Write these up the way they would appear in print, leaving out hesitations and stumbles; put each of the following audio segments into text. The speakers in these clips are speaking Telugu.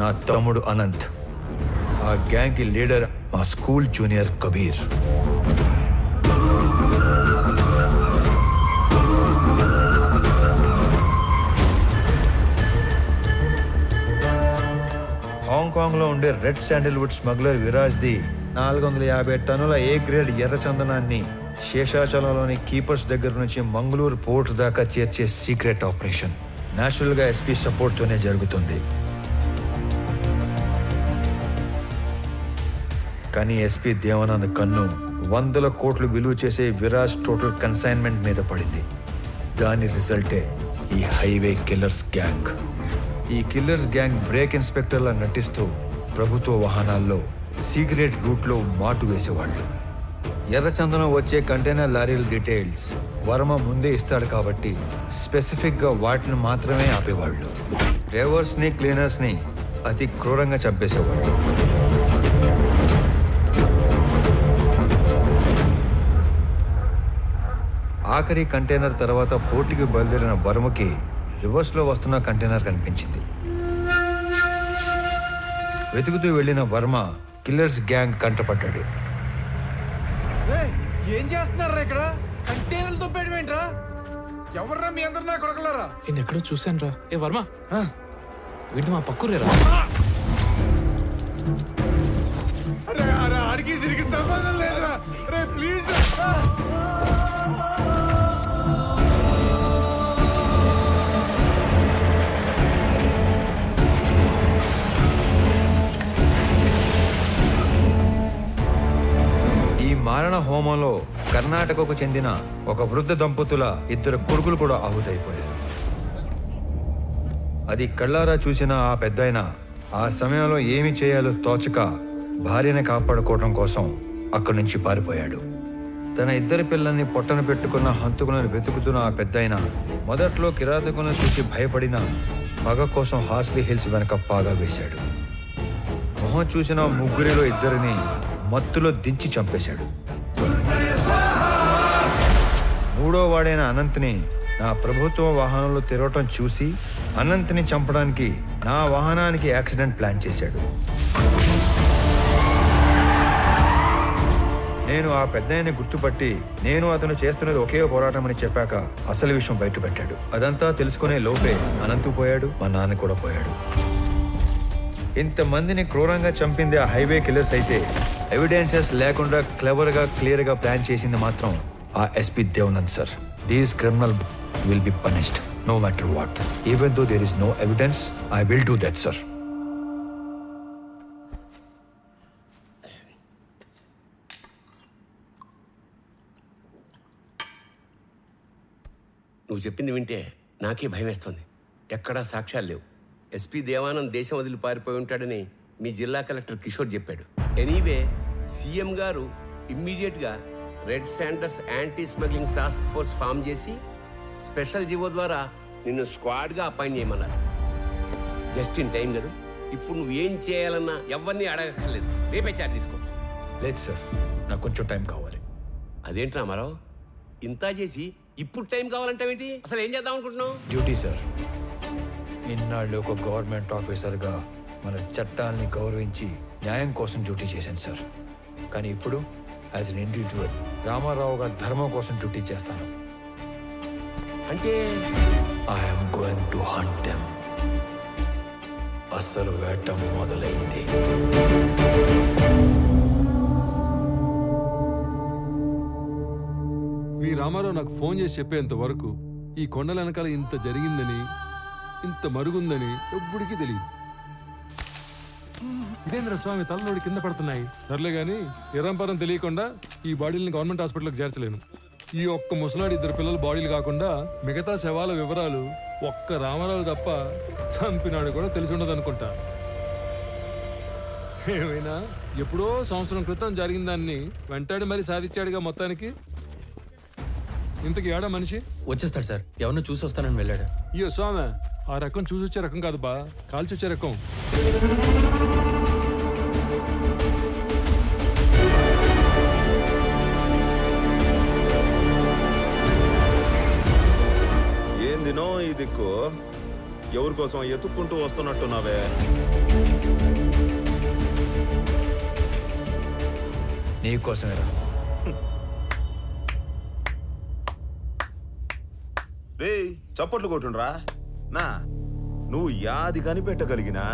నా తమ్ముడు అనంత్. ఆ గ్యాంగ్ కి లీడర్ మా స్కూల్ జూనియర్ కబీర్. హాంకాంగ్ లో ఉండే red Sandalwood smuggler Viraj the 450 టన్నుల ఏ గ్రేడ్ ఎర్ర చందనాన్ని శేషాచలంలోని కీపర్స్ దగ్గర నుంచి మంగళూరు పోర్ట్ దాకా చేర్చే సీక్రెట్ ఆపరేషన్ నేచురల్ గా ఎస్పీ సపోర్ట్ తోనే జరుగుతుంది. కానీ ఎస్పీ దేవానంద్ కన్ను 100 కోట్లు విలువ చేసే విరాజ్ టోటల్ కన్సైన్మెంట్ మీద పడింది. దాని రిజల్టే ఈ హైవే కిల్లర్స్ గ్యాంగ్. ఈ కిల్లర్స్ గ్యాంగ్ బ్రేక్ ఇన్స్పెక్టర్లా నటిస్తూ ప్రభుత్వ వాహనాల్లో సీక్రెట్ రూట్లో మాటు వేసేవాళ్ళు. ఎర్రచందనం వచ్చే కంటైనర్ లారీల డీటెయిల్స్ వర్మ ముందే ఇస్తాడు కాబట్టి స్పెసిఫిక్గా వాటిని మాత్రమే ఆపేవాళ్ళు. డ్రైవర్స్ని క్లీనర్స్ని అతి క్రూరంగా చంపేసేవాళ్ళు. ఆఖరి కంటైనర్ తర్వాత పోర్టుకి బయలుదేరిన వర్మకి రివర్స్లో వస్తున్న కంటైనర్ కనిపించింది. వెతుకుతూ వెళ్ళిన వర్మ కిల్లర్స్ గ్యాంగ్ కంటపడ్డాడు. ఏం చేస్తున్నారా ఇక్కడ? కంటైనర్లు తొప్పేయడమేంట్రా? ఎవర్రా మీ అందరు నా కొడకలారా? నేను ఎక్కడో చూశాను రా. ఏ వర్మ, వీడిది మా పక్కూరేరా? అరే అరే అడిగి తిరిగి సంబంధం లేదురా. అరే ప్లీజ్ మారణ హోమంలో కర్ణాటకకు చెందిన ఒక వృద్ధ దంపతుల 2 కొడుకులు కూడా ఆహుతైపోయారు. అది కళ్ళారా చూసిన ఆ పెద్దాయన ఆ సమయంలో ఏమి చేయాలో తోచక భార్యని కాపాడుకోవడం కోసం అక్కడి నుంచి పారిపోయాడు. తన 2 పిల్లల్ని పొట్టన పెట్టుకున్న హంతకులను వెతుకుతున్న ఆ పెద్దాయన మొదట్లో కిరాతకులను చూసి భయపడిన పగ కోసం హార్స్లీ హిల్స్ వెనక పాగా వేశాడు. మొహం చూసిన 3 2 మత్తులో దించి చంపేశాడు. 3వ వాడైన అనంత్ని నా ప్రభుత్వ వాహనంలో తిరగటం చూసి అనంత్ని చంపడానికి నా వాహనానికి యాక్సిడెంట్ ప్లాన్ చేశాడు. నేను ఆ పెద్దాయన్ని గుర్తుపట్టి నేను అతను చేస్తున్నది ఒకే పోరాటం అని చెప్పాక అసలు విషయం బయటపెట్టాడు. అదంతా తెలుసుకునే లోపే అనంతు పోయాడు, మా నాన్న కూడా పోయాడు. ఇంతమందిని క్రూరంగా చంపింది ఆ హైవే కిల్లర్స్ అయితే ఎవిడెన్సెస్ లేకుండా క్లెవర్గా క్లియర్గా ప్లాన్ చేసింది మాత్రం ఆ SP Devanand sir. These criminal will be punished no matter what. Even though there is no evidence I will do that sir. నువ్వు చెప్పింది వింటే నాకే భయం వేస్తుంది. ఎక్కడా సాక్ష్యాలు లేవు. ఎస్పీ దేవానంద్ దేశం వదిలి పారిపోయి ఉంటాడని మీ జిల్లా కలెక్టర్ కిషోర్ చెప్పాడు. ఎనీవే సీఎం గారు ఇమ్మీడియట్గా red sanders anti smuggling task force form చేసి స్పెషల్ జీవో ద్వారా నిన్ను స్క్వాడ్గా అపాయింట్ చేయమన్నారు. జస్ట్ ఇన్ టైం కదా. ఇప్పుడు నువ్వు ఏం చేయాలన్నా ఎవరిని అడగక్కర్లేదు. రేపే చార్జ్ తీసుకో. లేదు సార్, నాకు కొంచెం టైం కావాలి. అదేంటి రామారావు, ఇంత చేసి ఇప్పుడు టైం కావాలంటావేంటి? అసలు ఏం చేద్దాం అనుకుంటున్నావు? Duty sir. ఇన్నాళ్ళు ఒక గవర్నమెంట్ ఆఫీసర్గా మన చట్టాలని గౌరవించి న్యాయం కోసం డ్యూటీ చేశాను సార్. కానీ ఇప్పుడు యాజ్ అన్ ఇండివిజువల్ రామారావు గారి ధర్మం కోసం డ్యూటీ చేస్తాను. అంటే I'm going to hunt them. అసలు వేట మొదలైంది. మీ రామారావు నాకు ఫోన్ చేసి చెప్పేంత వరకు ఈ కొండల వెనకాల ఇంత జరిగిందని, ఇంత మరుగుందని ఎవ్వడికి తెలియదు. ఇదేంద్ర స్వామి, తలలోడి కింద పడుతున్నాయి. సర్లే గాని ఇరంపరం తెలియకుండా ఈ బాడీలని గవర్నమెంట్ హాస్పిటల్కి చేర్చలేను. ఈ ఒక్క ముసలాడి 2 పిల్లల బాడీలు కాకుండా మిగతా శవాల వివరాలు ఒక్క రామారావు తప్ప చంపినాడు కూడా తెలిసి ఉండదు అనుకుంటా. ఏమైనా ఎప్పుడో సంవత్సరం క్రితం జరిగిన దాన్ని వెంటాడి మరీ సాధించాడుగా మొత్తానికి. ఇంతకి ఏడా మనిషి వచ్చేస్తాడు సార్. ఎవరినో చూసి వస్తానని వెళ్ళాడు. అయ్యో స్వామి, ఆ రకం చూసి వచ్చే రకం కాదు బా, కాల్చి వచ్చే రకం. ఏందినో ఈ దిక్కు ఎవరి కోసం ఎత్తుక్కుంటూ వస్తున్నట్టున్నావే? నీకోసమేరా. రే చప్పట్లు కొట్టుండ్రా నా. నువ్వు యాది కనిపెట్టగలిగినా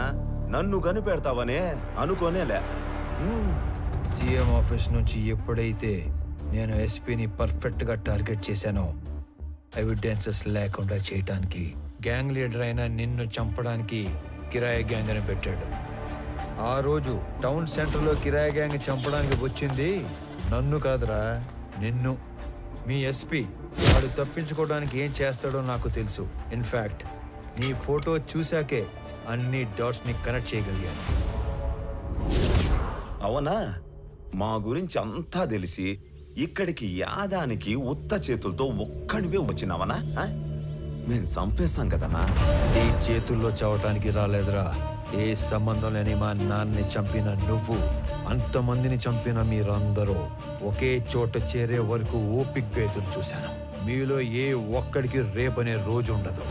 నన్ను కనిపెడతావనే అనుకోనేలే. సీఎం ఆఫీస్ నుంచి ఎప్పుడైతే నేను ఎస్పీని పర్ఫెక్ట్గా టార్గెట్ చేశానో ఎవిడెన్సెస్ లేకుండా చేయటానికి గ్యాంగ్ లీడర్ అయిన నిన్ను చంపడానికి కిరాయి గ్యాంగ్ అని పెట్టాడు. ఆ రోజు టౌన్ సెంటర్లో కిరాయి గ్యాంగ్ చంపడానికి వచ్చింది నన్ను కాదురా, నిన్ను. మీ ఎస్పీ వాడు తప్పించుకోవడానికి ఏం చేస్తాడో నాకు తెలుసు. ఇన్ఫ్యాక్ట్ నీ ఫోటో చూశాకే అన్ని డాట్స్ని కనెక్ట్ చేయగలిగాను. అవునా? మా గురించి అంతా తెలిసి ఇక్కడికి యాదానికి ఉత్త చేతులతో ఒక్కడివే వచ్చినావనా? మేము చంపేస్తాం కదనా. ఈ చేతుల్లో చావటానికి రాలేదురా. ఏ సంబంధం లేని మా నాన్నని చంపిన నువ్వు, అంతమందిని చంపిన మీరందరూ ఒకే చోట చేరే వరకు ఓపిగ్గా ఎదురు చూశాను. మీలో ఏ ఒక్కడికి రేపనే రోజు ఉండదు.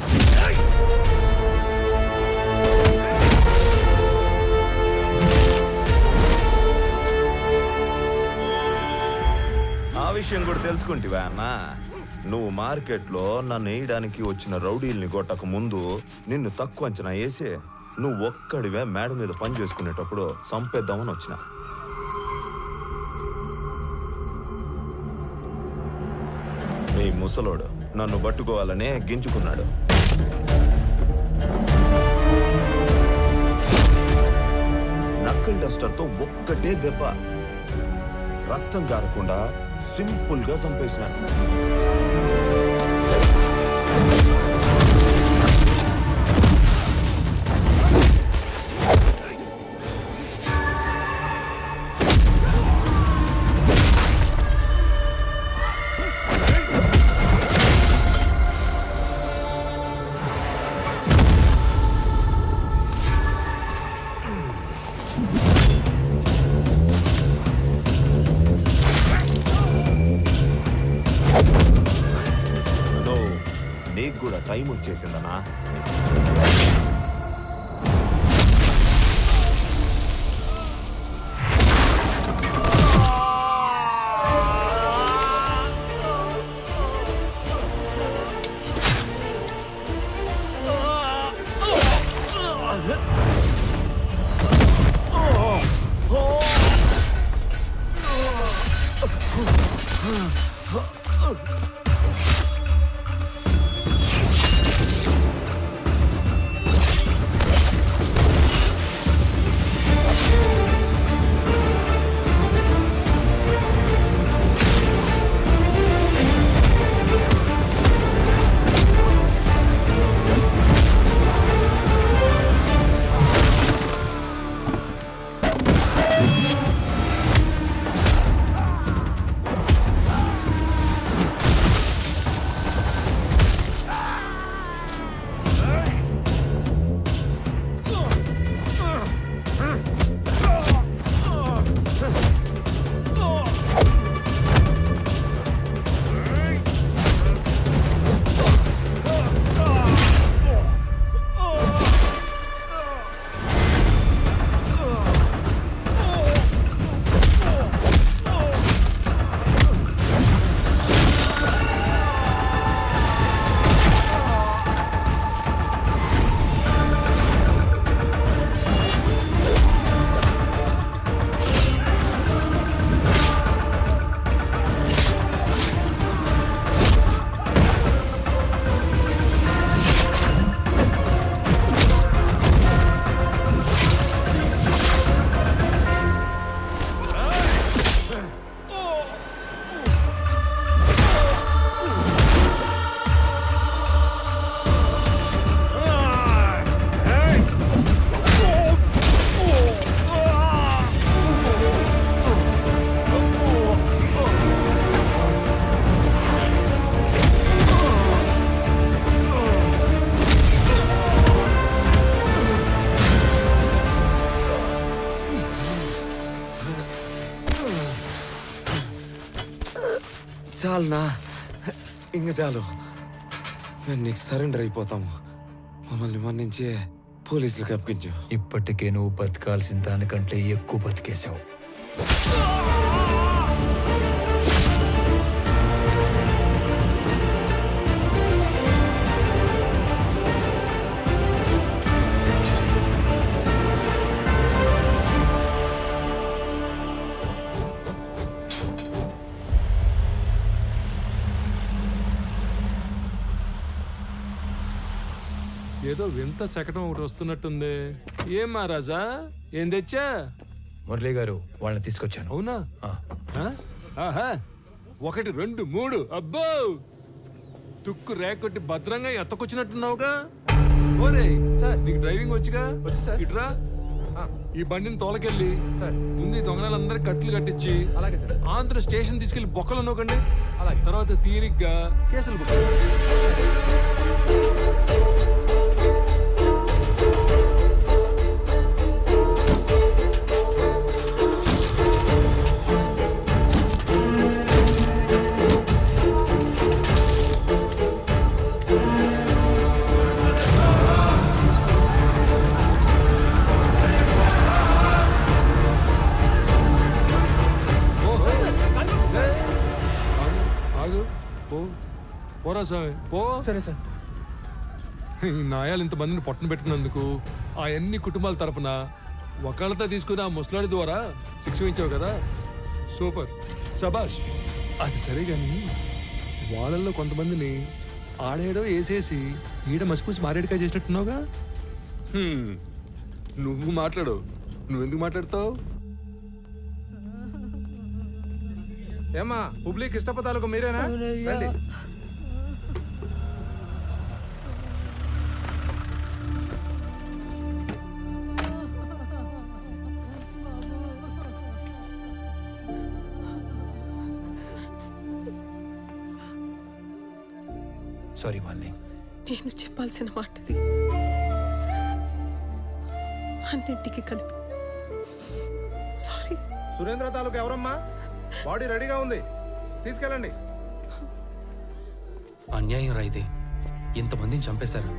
ఆ విషయం కూడా తెలుసుకుంటివా అన్న? నువ్వు మార్కెట్లో నన్ను వేయడానికి వచ్చిన రౌడీల్ని కొట్టక ముందు నిన్ను తక్కువ అంచనా వేసి నువ్వు ఒక్కడివే మేడ మీద పని చేసుకునేటప్పుడు చంపేద్దామని వచ్చిన. నీ ముసలోడు నన్ను పట్టుకోవాలనే గింజుకున్నాడు. నక్కల్ డస్టర్తో ఒక్కటే దెబ్బ, రక్తం కారకుండా సింపుల్ గా చంపేసినాను. నీకు కూడా టైం వచ్చేసిందనా? చాలునా, ఇంక చాలు. మేము నీకు సరెండర్ అయిపోతాము. మమ్మల్ని మన్నించి పోలీసులకు అప్పగించు. ఇప్పటికే నువ్వు బతకాల్సిన దానికంటే ఎక్కువ బతికేశావు. ఏదో వింత శకటం ఒకటి వస్తున్నట్టుంది. ఏం మహారాజా, ఏం తెచ్చా? మురళి గారు వాళ్ళని తీసుకొచ్చాను. అవునా? ఆ, ఆ? ఆహా, 1 2 3 అబ్బో, తుక్కు రేకొట్టి భద్రంగా ఎత్తకొచ్చినట్టున్నావుగా. ఓరే నీకు డ్రైవింగ్ వచ్చిగా? ఇట్రా, ఈ బండిని తోలకెళ్ళి ముందు ఈ దొంగలందరికీ కట్లు కట్టించి ఆంధ్ర స్టేషన్ తీసుకెళ్లి బొక్కలు నొక్కండి. తర్వాత తీరిగ్గా కేసులు బుక్. పోరా స్వామి పో. సరే సార్. ఈ నాయాలు ఇంతమందిని పొట్టన పెట్టినందుకు ఆ అన్ని కుటుంబాల తరపున ఒకళ్ళతో తీసుకుని ఆ ముసలాడి ద్వారా శిక్ష ఇచ్చావు కదా, సూపర్, శబాష్. అది సరే గాని వాళ్ళల్లో కొంతమందిని ఆడేడో వేసేసి ఈడ మసిపూసి మారేడుకాయ చేసినట్టున్నావుగా. నువ్వు మాట్లాడు, నువ్వెందుకు మాట్లాడతావు? ఏమ్మా పబ్లిక్ ఇష్టపతాలకు మీరేనా? రండి. సారీ మాలిని. నేను చెప్పాల్సిన మాటది అన్నింటికి కలిపి సారీ. సురేంద్ర తాలూకు ఎవరమ్మా? బాడీ రెడీగా ఉంది, తీసుకెళ్ళండి. అన్యాయం రా ఇది. ఇంతమందిని చంపేశారు.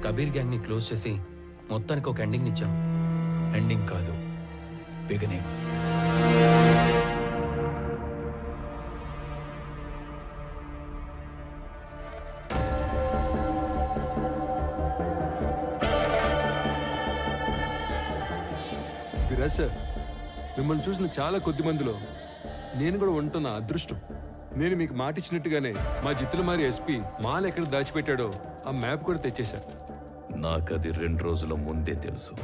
కబీర్ గ్యాంగ్ ని క్లోజ్ చేసి మొత్తానికి ఒక ఎండింగ్ ఇచ్చాం. ఎండింగ్ కాదు, బిగినింగ్. విరాజ్ సార్, మిమ్మల్ని చూసిన చాలా కొద్ది మందిలో నేను కూడా ఉంటున్న అదృష్టం. నేను మీకు మాట ఇచ్చినట్టుగానే మా జిత్తులమారి ఎస్పీ మాల్ ఎక్కడ దాచిపెట్టాడో ఆ మ్యాప్ కూడా తెచ్చేశారు. నాకది 2 రోజుల ముందే తెలుసు.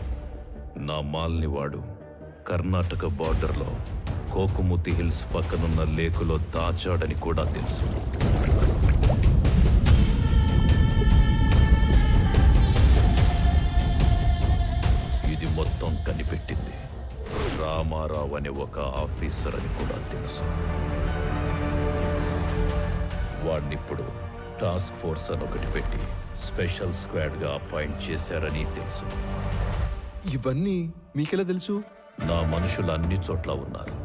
నా మాల్ని వాడు కర్ణాటక బార్డర్లో కోకుముతి హిల్స్ పక్కనున్న లేకులో దాచాడని కూడా తెలుసు. ఇది మొత్తం కనిపెట్టింది రామారావు అనే ఒక ఆఫీసర్ అని కూడా తెలుసు. వాడినిప్పుడు టాస్క్ ఫోర్స్ అని ఒకటి పెట్టి స్పెషల్ స్క్వాడ్ గా అపాయింట్ చేశారని తెలుసు. ఇవన్నీ మీకెలా తెలుసు? నా మనుషులు అన్ని చోట్ల ఉన్నారు.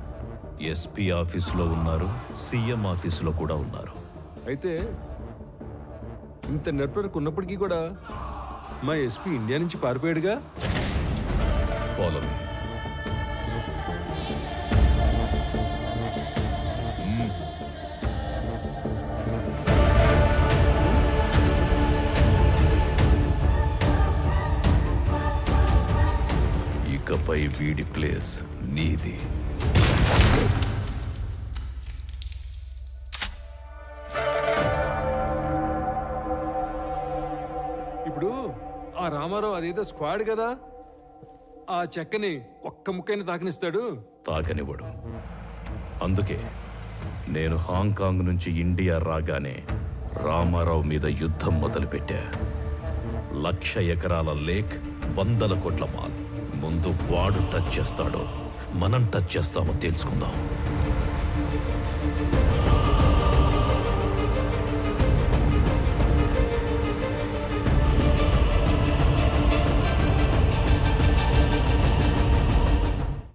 ఎస్పీ ఆఫీసులో ఉన్నారు, సీఎం ఆఫీసులో కూడా ఉన్నారు. అయితే ఇంత నెట్వర్క్ ఉన్నప్పటికీ కూడా మా ఎస్పీ ఇండియా నుంచి పారిపోయాడుగా. Follow me. ఇకపై వీడి ప్లేస్ నీది. ఇప్పుడు ఆ రామారావు అదేదో స్క్వాడ్ కదా, ఆ చెక్కని ఒక్క ముక్కైనా తాకనిస్తాడు. తాకనివ్వడు. అందుకే నేను హాంకాంగ్ నుంచి ఇండియా రాగానే రామారావు మీద యుద్ధం మొదలుపెట్టా. 1,00,000 ఎకరాల లేక్, 100 కోట్ల మాల్. ముందు వాడు టచ్ చేస్తాడో మనం టచ్ చేస్తామో తెలుసుకుందాం.